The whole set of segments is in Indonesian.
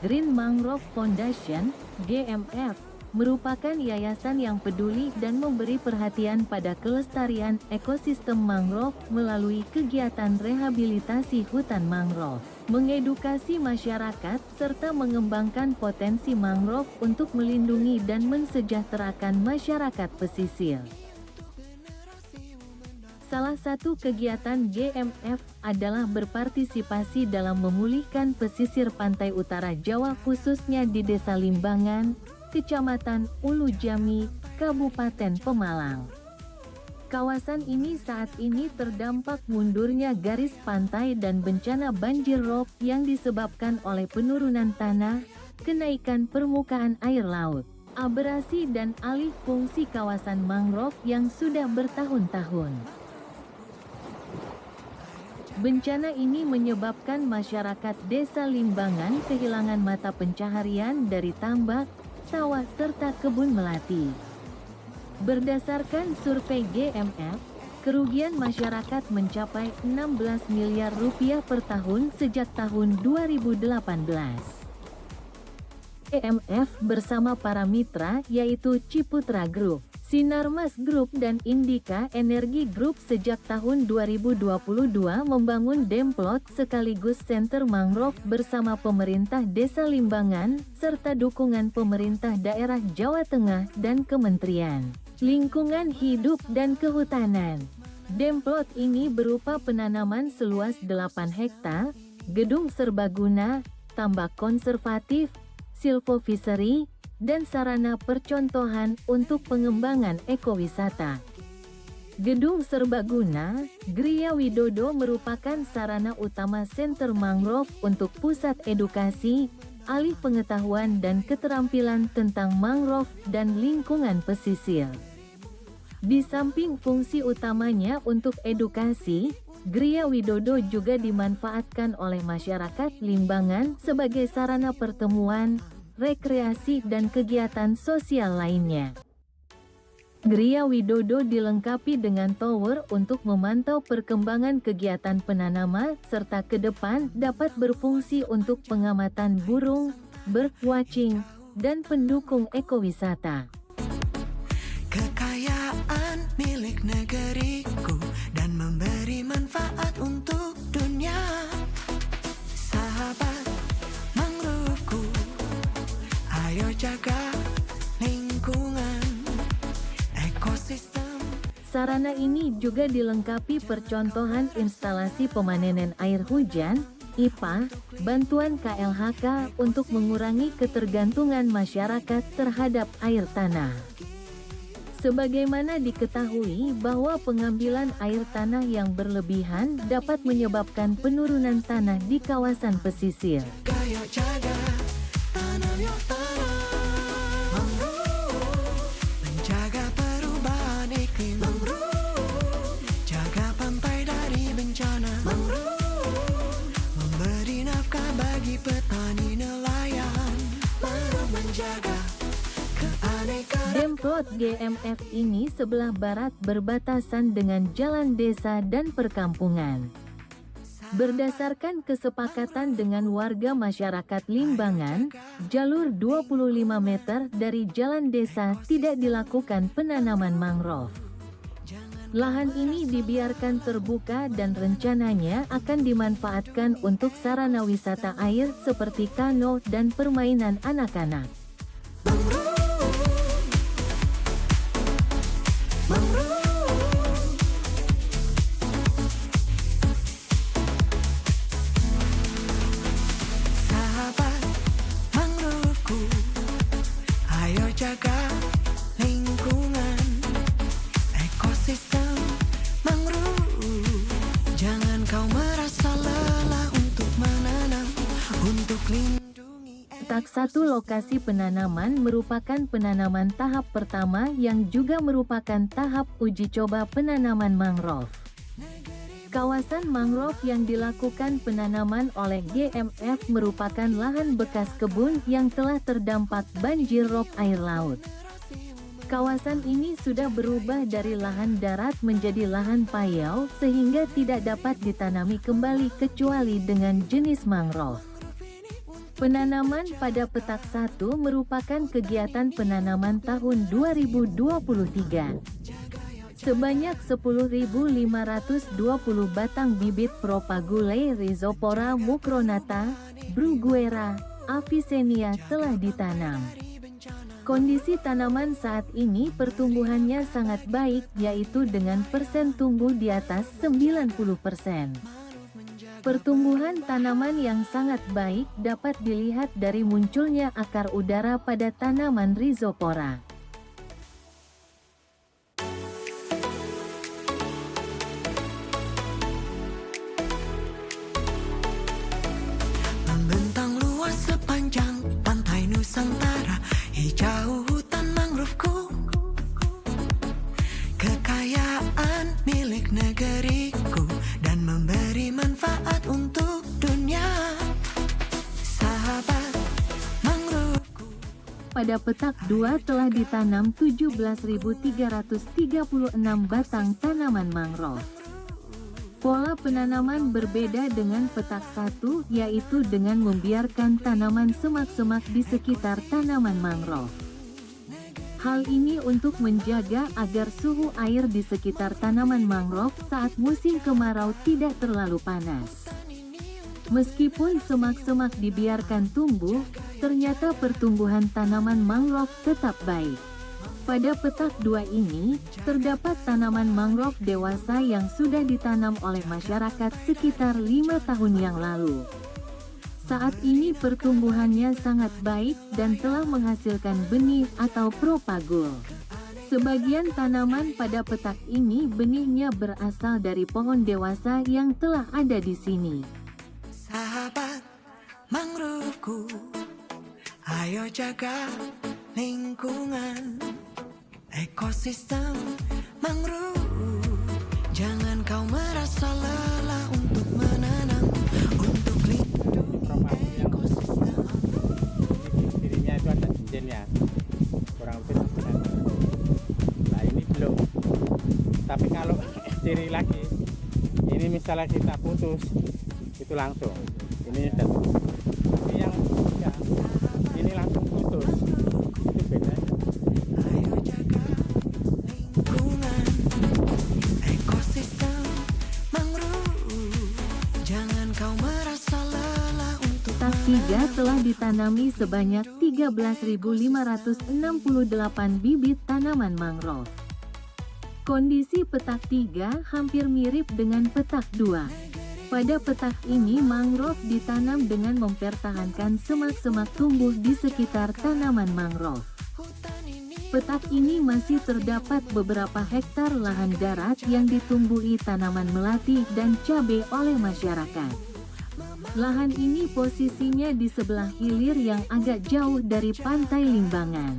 Green Mangrove Foundation, GMF, merupakan yayasan yang peduli dan memberi perhatian pada kelestarian ekosistem mangrove melalui kegiatan rehabilitasi hutan mangrove, mengedukasi masyarakat, serta mengembangkan potensi mangrove untuk melindungi dan mensejahterakan masyarakat pesisir. Salah satu kegiatan GMF adalah berpartisipasi dalam memulihkan pesisir pantai utara Jawa, khususnya di Desa Limbangan, Kecamatan Ulu Jami, Kabupaten Pemalang. Kawasan ini saat ini terdampak mundurnya garis pantai dan bencana banjir rob yang disebabkan oleh penurunan tanah, kenaikan permukaan air laut, abrasi dan alih fungsi kawasan mangrove yang sudah bertahun-tahun. Bencana ini menyebabkan masyarakat Desa Limbangan kehilangan mata pencaharian dari tambak, sawah serta kebun melati. Berdasarkan survei GMF, kerugian masyarakat mencapai 16 miliar rupiah per tahun sejak tahun 2018. GMF bersama para mitra yaitu Ciputra Group, Sinarmas Group dan Indika Energi Group sejak tahun 2022 membangun Demplot sekaligus Center Mangrove bersama pemerintah Desa Limbangan, serta dukungan pemerintah daerah Jawa Tengah dan Kementerian Lingkungan Hidup dan Kehutanan. Demplot ini berupa penanaman seluas 8 hektar, gedung serbaguna, tambak konservatif, silvofishery, dan sarana percontohan untuk pengembangan ekowisata. Gedung serbaguna, Gria Widodo merupakan sarana utama Center Mangrove untuk pusat edukasi, alih pengetahuan dan keterampilan tentang mangrove dan lingkungan pesisir. Di samping fungsi utamanya untuk edukasi, Gria Widodo juga dimanfaatkan oleh masyarakat Limbangan sebagai sarana pertemuan, rekreasi dan kegiatan sosial lainnya. Gria Widodo dilengkapi dengan tower untuk memantau perkembangan kegiatan penanaman serta ke depan dapat berfungsi untuk pengamatan burung, bird watching, dan pendukung ekowisata. Kekayaan milik negeriku dan memberi manfaat untuk dunia. Sahabat mangrovku, ayo jaga lingkungan, ekosistem. Sarana ini juga dilengkapi percontohan instalasi pemanenan air hujan, IPA, bantuan KLHK untuk mengurangi ketergantungan masyarakat terhadap air tanah. Sebagaimana diketahui bahwa pengambilan air tanah yang berlebihan dapat menyebabkan penurunan tanah di kawasan pesisir. Ayo jaga tanam yuk tanam mangrove, menjaga perubahan iklim mangrove, jaga pantai dari bencana mangrove, memberi nafkah bagi petani nelayan, menjaga keanekaragaman. Demplot GMF ini sebelah barat berbatasan dengan jalan desa dan perkampungan. Berdasarkan kesepakatan dengan warga masyarakat Limbangan, jalur 25 meter dari jalan desa tidak dilakukan penanaman mangrove. Lahan ini dibiarkan terbuka dan rencananya akan dimanfaatkan untuk sarana wisata air seperti kano dan permainan anak-anak. Sahabat mangrovku, ayo jaga lingkungan, ekosistem mangrove. Jangan kau merasa lelah untuk menanam, untuk lindungi. Tak satu lokasi penanaman merupakan penanaman tahap pertama yang juga merupakan tahap uji coba penanaman mangrove. Kawasan mangrove yang dilakukan penanaman oleh GMF merupakan lahan bekas kebun yang telah terdampak banjir rob air laut. Kawasan ini sudah berubah dari lahan darat menjadi lahan payau sehingga tidak dapat ditanami kembali kecuali dengan jenis mangrove. Penanaman pada petak 1 merupakan kegiatan penanaman tahun 2023. Sebanyak 10.520 batang bibit Propagule Rhizopora mucronata, Bruguera, Avicennia telah ditanam. Kondisi tanaman saat ini pertumbuhannya sangat baik, yaitu dengan persen tumbuh di atas 90%. Pertumbuhan tanaman yang sangat baik dapat dilihat dari munculnya akar udara pada tanaman Rhizopora. Membentang luas sepanjang pantai Nusantara, hijau hutan manggroveku, kekayaan milik negeriku, dan memberi manfaat untuk dunia. Sahabat manggroveku. Pada petak 2 telah ditanam 17.336 batang tanaman mangrove. Pola penanaman berbeda dengan petak 1, yaitu dengan membiarkan tanaman semak-semak di sekitar tanaman mangrove. Hal ini untuk menjaga agar suhu air di sekitar tanaman mangrove saat musim kemarau tidak terlalu panas. Meskipun semak-semak dibiarkan tumbuh, ternyata pertumbuhan tanaman mangrove tetap baik. Pada petak 2 ini, terdapat tanaman mangrove dewasa yang sudah ditanam oleh masyarakat sekitar 5 tahun yang lalu. Saat ini pertumbuhannya sangat baik dan telah menghasilkan benih atau propagule. Sebagian tanaman pada petak ini benihnya berasal dari pohon dewasa yang telah ada di sini. Sahabat manggroveku, ayo jaga lingkungan, ekosistem mangrove. Jangan kau merasa lelah untuk menanam, untuk lindungi ekosistem. Dirinya itu ada cincinnya, kurang lebih 9 meter. Nah ini belum. Tapi kalau ciri lagi, ini misalnya kita putus, itu langsung. Ini sudah putus. Tapi yang enggak, ini langsung putus. Itu beda. Ayo jaga lingkungan, ekosistem mangrove. Jangan kau merasa lelah untuk Petak 3 telah ditanami sebanyak 13.568 bibit tanaman mangrove. Kondisi petak 3 hampir mirip dengan petak 2. Pada petak ini mangrove ditanam dengan mempertahankan semak-semak tumbuh di sekitar tanaman mangrove. Petak ini masih terdapat beberapa hektar lahan darat yang ditumbuhi tanaman melati dan cabai oleh masyarakat. Lahan ini posisinya di sebelah hilir yang agak jauh dari pantai Limbangan.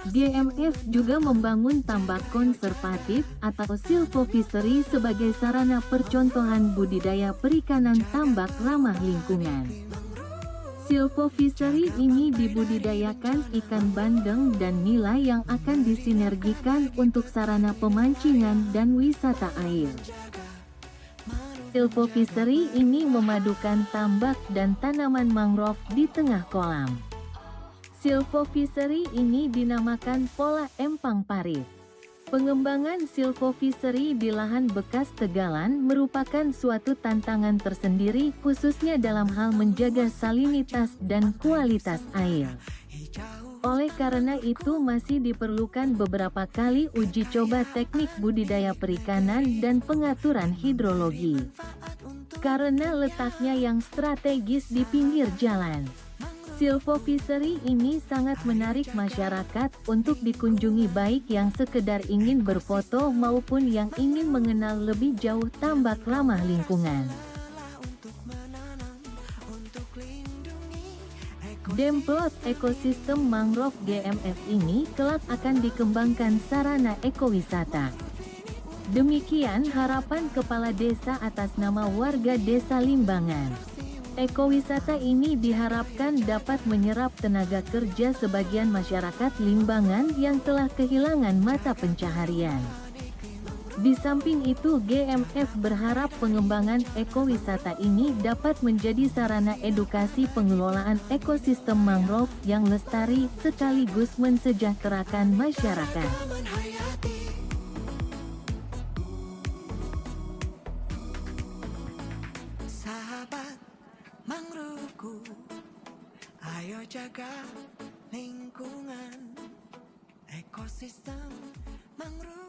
GMF juga membangun tambak konservatif atau silvofishery sebagai sarana percontohan budidaya perikanan tambak ramah lingkungan. Silvofishery ini dibudidayakan ikan bandeng dan nila yang akan disinergikan untuk sarana pemancingan dan wisata air. Silvofishery ini memadukan tambak dan tanaman mangrove di tengah kolam. Silvofishery ini dinamakan pola empang parit. Pengembangan silvofishery di lahan bekas tegalan merupakan suatu tantangan tersendiri khususnya dalam hal menjaga salinitas dan kualitas air. Oleh karena itu masih diperlukan beberapa kali uji coba teknik budidaya perikanan dan pengaturan hidrologi. Karena letaknya yang strategis di pinggir jalan, silvofishery ini sangat menarik masyarakat untuk dikunjungi baik yang sekedar ingin berfoto maupun yang ingin mengenal lebih jauh tambak ramah lingkungan. Demplot ekosistem mangrove GMF ini kelak akan dikembangkan sarana ekowisata. Demikian harapan Kepala Desa atas nama warga Desa Limbangan. Ekowisata ini diharapkan dapat menyerap tenaga kerja sebagian masyarakat Limbangan yang telah kehilangan mata pencaharian. Di samping itu, GMF berharap pengembangan ekowisata ini dapat menjadi sarana edukasi pengelolaan ekosistem mangrove yang lestari sekaligus mensejahterakan masyarakat. Taman hayati. Sahabat manggroveku, ayo jaga lingkungan ekosistem mangrove.